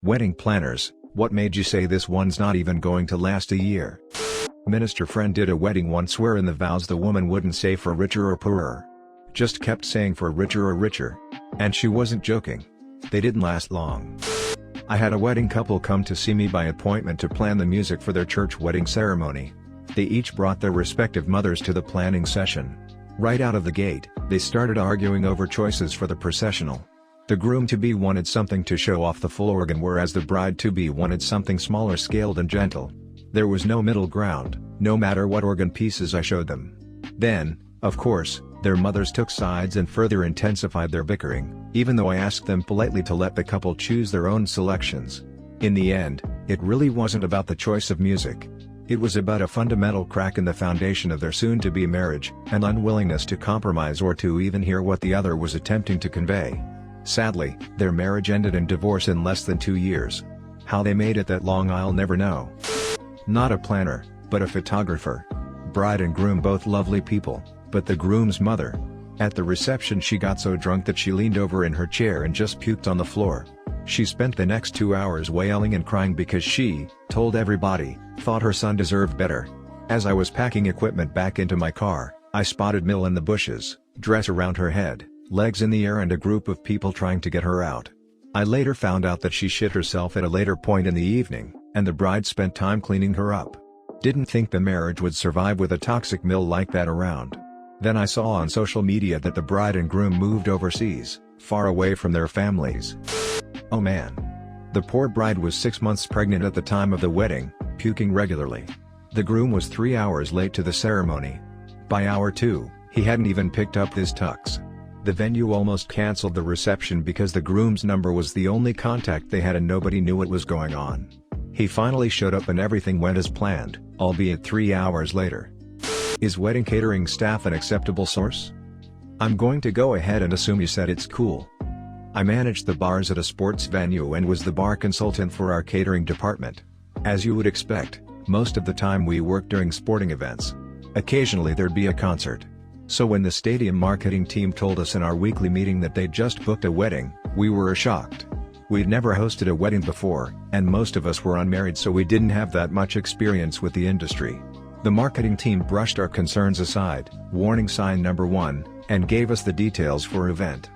Wedding planners, what made you say this one's not even going to last a year? Minister friend did a wedding once where in the vows the woman wouldn't say for richer or poorer. Just kept saying for richer or richer. And she wasn't joking. They didn't last long. I had a wedding couple come to see me by appointment to plan the music for their church wedding ceremony. They each brought their respective mothers to the planning session. Right out of the gate, they started arguing over choices for the processional. The groom-to-be wanted something to show off the full organ, whereas the bride-to-be wanted something smaller scaled and gentle. There was no middle ground, no matter what organ pieces I showed them. Then, of course, their mothers took sides and further intensified their bickering, even though I asked them politely to let the couple choose their own selections. In the end, it really wasn't about the choice of music. It was about a fundamental crack in the foundation of their soon-to-be marriage, and unwillingness to compromise or to even hear what the other was attempting to convey. Sadly, their marriage ended in divorce in less than 2 years. How they made it that long I'll never know. Not a planner, but a photographer. Bride and groom both lovely people, but the groom's mother. At the reception she got so drunk that she leaned over in her chair and just puked on the floor. She spent the next 2 hours wailing and crying because she, told everybody, thought her son deserved better. As I was packing equipment back into my car, I spotted Mill in the bushes, dress around her head, legs in the air, and a group of people trying to get her out. I later found out that she shit herself at a later point in the evening, and the bride spent time cleaning her up. Didn't think the marriage would survive with a toxic Mill like that around. Then I saw on social media that the bride and groom moved overseas, far away from their families. Oh man. The poor bride was 6 months pregnant at the time of the wedding, puking regularly. The groom was 3 hours late to the ceremony. By hour 2, he hadn't even picked up his tux. The venue almost cancelled the reception because the groom's number was the only contact they had and nobody knew what was going on. He finally showed up and everything went as planned, albeit 3 hours later. Is wedding catering staff an acceptable source? I'm going to go ahead and assume you said it's cool. I managed the bars at a sports venue and was the bar consultant for our catering department. As you would expect, most of the time we worked during sporting events. Occasionally there'd be a concert. So when the stadium marketing team told us in our weekly meeting that they'd just booked a wedding, we were shocked. We'd never hosted a wedding before, and most of us were unmarried, so we didn't have that much experience with the industry. The marketing team brushed our concerns aside, warning sign number 1, and gave us the details for event.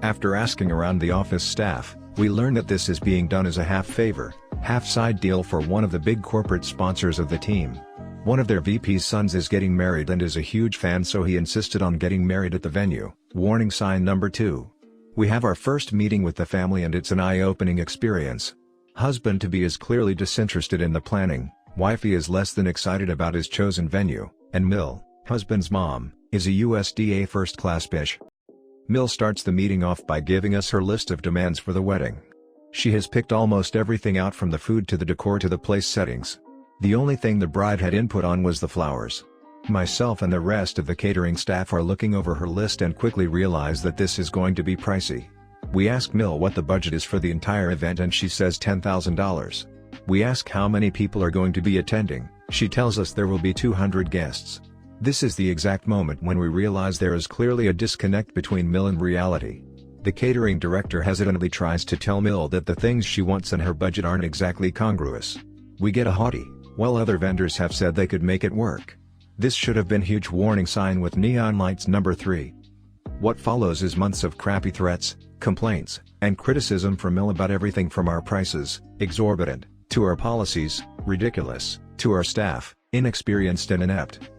After asking around the office staff, we learned that this is being done as a half-favor, half-side deal for one of the big corporate sponsors of the team. One of their VP's sons is getting married and is a huge fan, so he insisted on getting married at the venue, warning sign number 2. We have our first meeting with the family and it's an eye-opening experience. Husband-to-be is clearly disinterested in the planning, wifey is less than excited about his chosen venue, and Mill, husband's mom, is a USDA first-class bitch. Mill starts the meeting off by giving us her list of demands for the wedding. She has picked almost everything out, from the food to the decor to the place settings. The only thing the bride had input on was the flowers. Myself and the rest of the catering staff are looking over her list and quickly realize that this is going to be pricey. We ask Mill what the budget is for the entire event and she says $10,000. We ask how many people are going to be attending, she tells us there will be 200 guests. This is the exact moment when we realize there is clearly a disconnect between Mill and reality. The catering director hesitantly tries to tell Mill that the things she wants and her budget aren't exactly congruous. We get a haughty, "Well, other vendors have said they could make it work." This should have been huge warning sign with neon lights number 3. What follows is months of crappy threats, complaints, and criticism from Mill about everything from our prices, exorbitant, to our policies, ridiculous, to our staff, inexperienced and inept.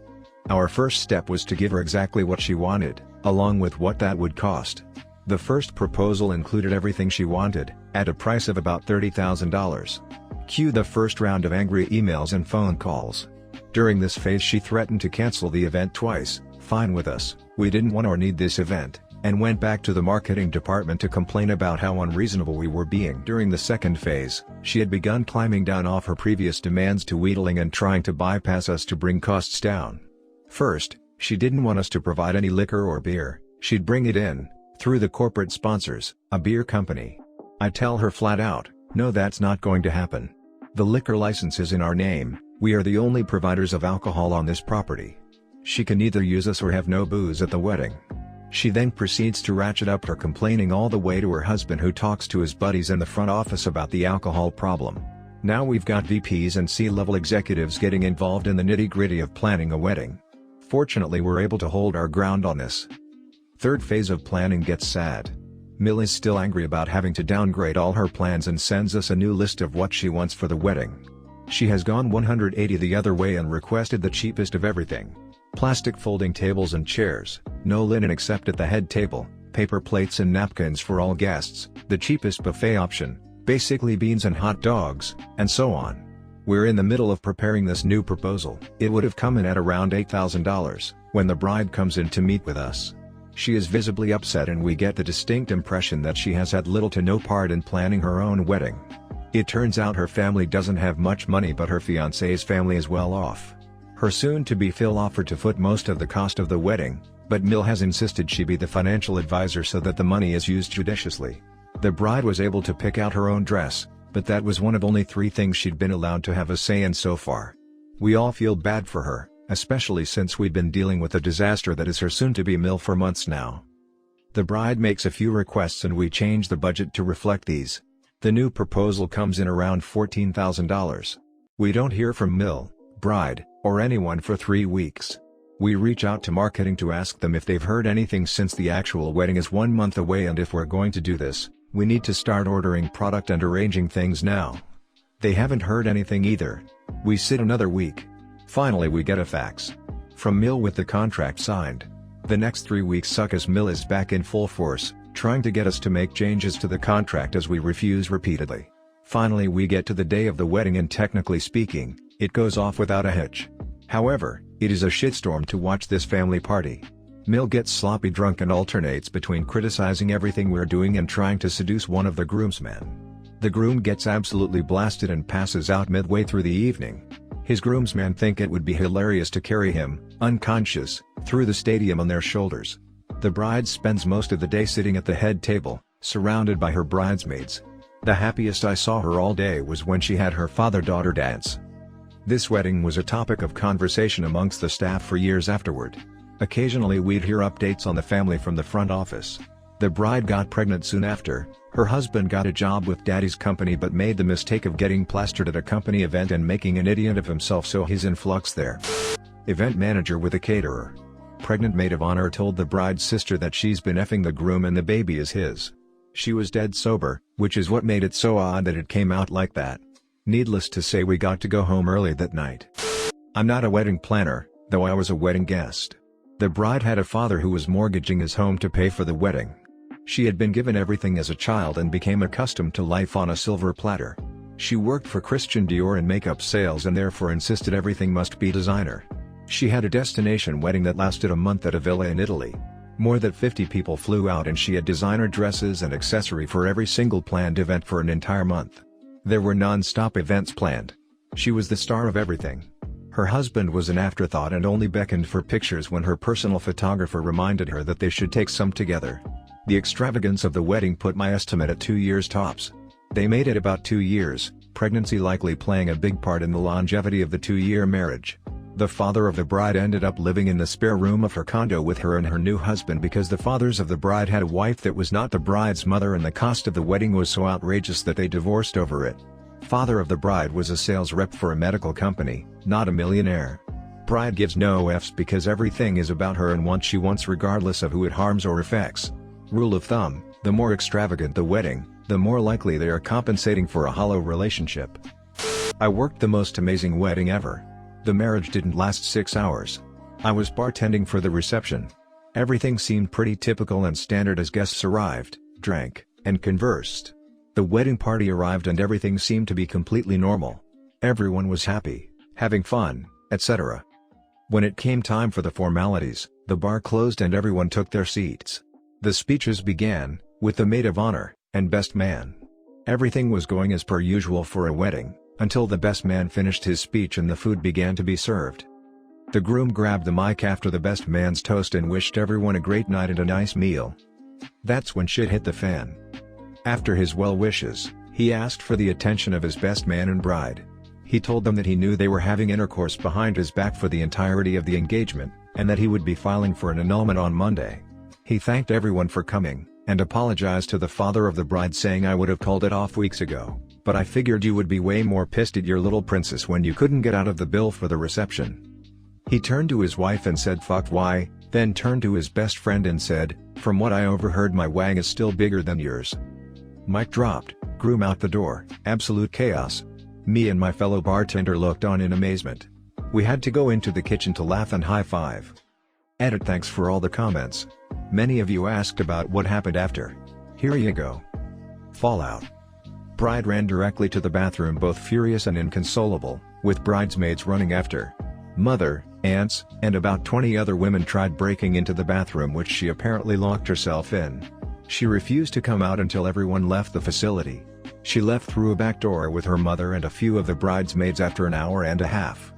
Our first step was to give her exactly what she wanted, along with what that would cost. The first proposal included everything she wanted, at a price of about $30,000. Cue the first round of angry emails and phone calls. During this phase she threatened to cancel the event twice, fine with us, we didn't want or need this event, and went back to the marketing department to complain about how unreasonable we were being. During the second phase, she had begun climbing down off her previous demands to wheedling and trying to bypass us to bring costs down. First, she didn't want us to provide any liquor or beer, she'd bring it in, through the corporate sponsors, a beer company. I tell her flat out, no, that's not going to happen. The liquor license is in our name, we are the only providers of alcohol on this property. She can either use us or have no booze at the wedding. She then proceeds to ratchet up her complaining all the way to her husband, who talks to his buddies in the front office about the alcohol problem. Now we've got VPs and C-level executives getting involved in the nitty-gritty of planning a wedding. Fortunately, we're able to hold our ground on this. Third phase of planning gets sad. Mill is still angry about having to downgrade all her plans and sends us a new list of what she wants for the wedding. She has gone 180 the other way and requested the cheapest of everything. Plastic folding tables and chairs, no linen except at the head table, paper plates and napkins for all guests, the cheapest buffet option, basically beans and hot dogs, and so on. We're in the middle of preparing this new proposal. It would have come in at around $8,000, when the bride comes in to meet with us. She is visibly upset and we get the distinct impression that she has had little to no part in planning her own wedding. It turns out her family doesn't have much money, but her fiancé's family is well off. Her soon-to-be Phil offered to foot most of the cost of the wedding, but Mill has insisted she be the financial advisor so that the money is used judiciously. The bride was able to pick out her own dress, but that was one of only 3 things she'd been allowed to have a say in so far. We all feel bad for her, especially since we've been dealing with the disaster that is her soon-to-be Mill for months now. The bride makes a few requests and we change the budget to reflect these. The new proposal comes in around $14,000. We don't hear from Mill, bride, or anyone for 3 weeks. We reach out to marketing to ask them if they've heard anything since the actual wedding is 1 month away, and if we're going to do this, we need to start ordering product and arranging things now. They haven't heard anything either. We sit another week. Finally we get a fax from Mill with the contract signed. The next 3 weeks suck as Mill is back in full force, trying to get us to make changes to the contract as we refuse repeatedly. Finally we get to the day of the wedding and technically speaking, it goes off without a hitch. However, it is a shitstorm to watch this family party. Mill gets sloppy drunk and alternates between criticizing everything we're doing and trying to seduce one of the groomsmen. The groom gets absolutely blasted and passes out midway through the evening. His groomsmen think it would be hilarious to carry him, unconscious, through the stadium on their shoulders. The bride spends most of the day sitting at the head table, surrounded by her bridesmaids. The happiest I saw her all day was when she had her father-daughter dance. This wedding was a topic of conversation amongst the staff for years afterward. Occasionally we'd hear updates on the family from the front office. The bride got pregnant soon after, her husband got a job with daddy's company but made the mistake of getting plastered at a company event and making an idiot of himself, so he's in flux there. Event manager with a caterer. Pregnant maid of honor told the bride's sister that she's been effing the groom and the baby is his. She was dead sober, which is what made it so odd that it came out like that. Needless to say, we got to go home early that night. I'm not a wedding planner, though I was a wedding guest. The bride had a father who was mortgaging his home to pay for the wedding. She had been given everything as a child and became accustomed to life on a silver platter. She worked for Christian Dior in makeup sales and therefore insisted everything must be designer. She had a destination wedding that lasted a month at a villa in Italy. More than 50 people flew out and she had designer dresses and accessory for every single planned event for an entire month. There were non-stop events planned. She was the star of everything. Her husband was an afterthought and only beckoned for pictures when her personal photographer reminded her that they should take some together. The extravagance of the wedding put my estimate at 2 years tops. They made it about 2 years, pregnancy likely playing a big part in the longevity of the 2-year marriage. The father of the bride ended up living in the spare room of her condo with her and her new husband because the fathers of the bride had a wife that was not the bride's mother and the cost of the wedding was so outrageous that they divorced over it. Father of the bride was a sales rep for a medical company, not a millionaire. Bride gives no F's because everything is about her and what she wants regardless of who it harms or affects. Rule of thumb, the more extravagant the wedding, the more likely they are compensating for a hollow relationship. I worked the most amazing wedding ever. The marriage didn't last 6 hours. I was bartending for the reception. Everything seemed pretty typical and standard as guests arrived, drank, and conversed. The wedding party arrived and everything seemed to be completely normal. Everyone was happy, having fun, etc. When it came time for the formalities, the bar closed and everyone took their seats. The speeches began, with the maid of honor, and best man. Everything was going as per usual for a wedding, until the best man finished his speech and the food began to be served. The groom grabbed the mic after the best man's toast and wished everyone a great night and a nice meal. That's when shit hit the fan. After his well wishes, he asked for the attention of his best man and bride. He told them that he knew they were having intercourse behind his back for the entirety of the engagement, and that he would be filing for an annulment on Monday. He thanked everyone for coming, and apologized to the father of the bride, saying, "I would have called it off weeks ago, but I figured you would be way more pissed at your little princess when you couldn't get out of the bill for the reception." He turned to his wife and said, "Fuck why," then turned to his best friend and said, "From what I overheard, my wang is still bigger than yours." Mic dropped, groom out the door, absolute chaos. Me and my fellow bartender looked on in amazement. We had to go into the kitchen to laugh and high five. Edit. Thanks for all the comments. Many of you asked about what happened after. Here you go. Fallout. Bride ran directly to the bathroom, both furious and inconsolable, with bridesmaids running after. Mother, aunts, and about 20 other women tried breaking into the bathroom, which she apparently locked herself in. She refused to come out until everyone left the facility. She left through a back door with her mother and a few of the bridesmaids after an hour and a half.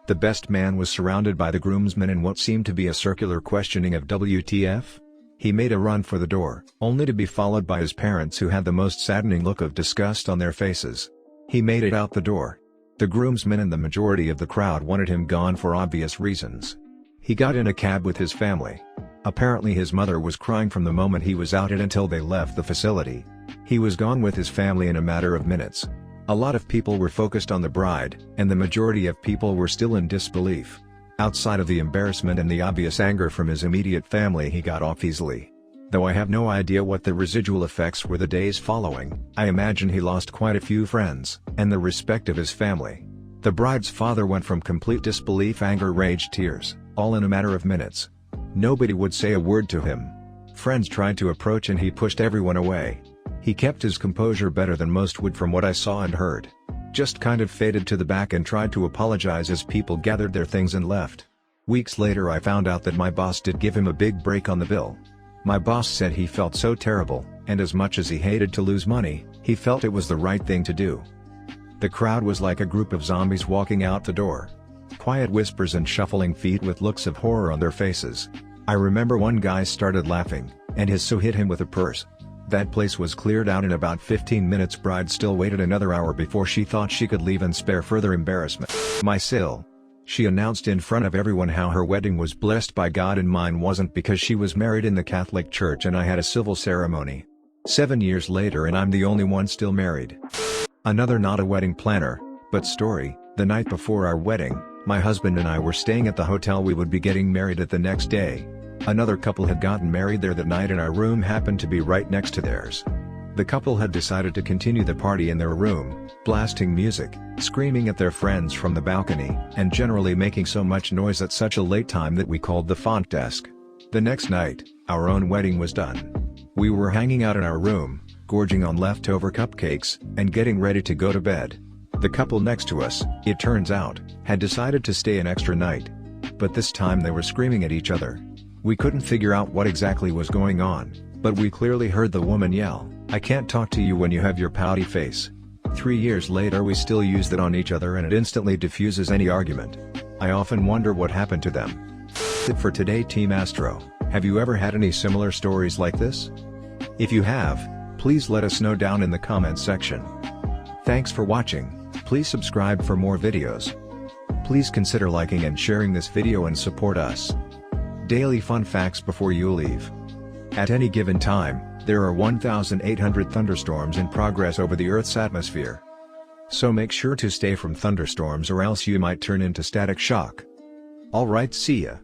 The best man was surrounded by the groomsmen in what seemed to be a circular questioning of WTF. He made a run for the door, only to be followed by his parents, who had the most saddening look of disgust on their faces. He made it out the door. The groomsmen and the majority of the crowd wanted him gone for obvious reasons. He got in a cab with his family. Apparently his mother was crying from the moment he was outed until they left the facility. He was gone with his family in a matter of minutes. A lot of people were focused on the bride, and the majority of people were still in disbelief. Outside of the embarrassment and the obvious anger from his immediate family, he got off easily. Though I have no idea what the residual effects were the days following, I imagine he lost quite a few friends, and the respect of his family. The bride's father went from complete disbelief, anger, rage, tears, all in a matter of minutes. Nobody would say a word to him. Friends tried to approach and he pushed everyone away. He kept his composure better than most would from what I saw and heard. Just kind of faded to the back and tried to apologize as people gathered their things and left. Weeks later I found out that my boss did give him a big break on the bill. My boss said he felt so terrible, and as much as he hated to lose money, he felt it was the right thing to do. The crowd was like a group of zombies walking out the door. Quiet whispers and shuffling feet with looks of horror on their faces. I remember one guy started laughing, and his so hit him with a purse. That place was cleared out in about 15 minutes. Bride still waited another hour before she thought she could leave and spare further embarrassment. My Sil. She announced in front of everyone how her wedding was blessed by God and mine wasn't, because she was married in the Catholic Church and I had a civil ceremony. 7 years later and I'm the only one still married. Another not a wedding planner, but story. The night before our wedding, my husband and I were staying at the hotel we would be getting married at the next day. Another couple had gotten married there that night and our room happened to be right next to theirs. The couple had decided to continue the party in their room, blasting music, screaming at their friends from the balcony, and generally making so much noise at such a late time that we called the front desk. The next night, our own wedding was done. We were hanging out in our room, gorging on leftover cupcakes, and getting ready to go to bed. The couple next to us, it turns out, had decided to stay an extra night. But this time they were screaming at each other. We couldn't figure out what exactly was going on, but we clearly heard the woman yell, "I can't talk to you when you have your pouty face." 3 years later we still use that on each other and it instantly diffuses any argument. I often wonder what happened to them. That's it for today, Team Astro. Have you ever had any similar stories like this? If you have, please let us know down in the comments section. Thanks for watching. Please subscribe for more videos. Please consider liking and sharing this video and support us. Daily fun facts before you leave. At any given time, there are 1,800 thunderstorms in progress over the Earth's atmosphere. So make sure to stay from thunderstorms or else you might turn into static shock. Alright, see ya.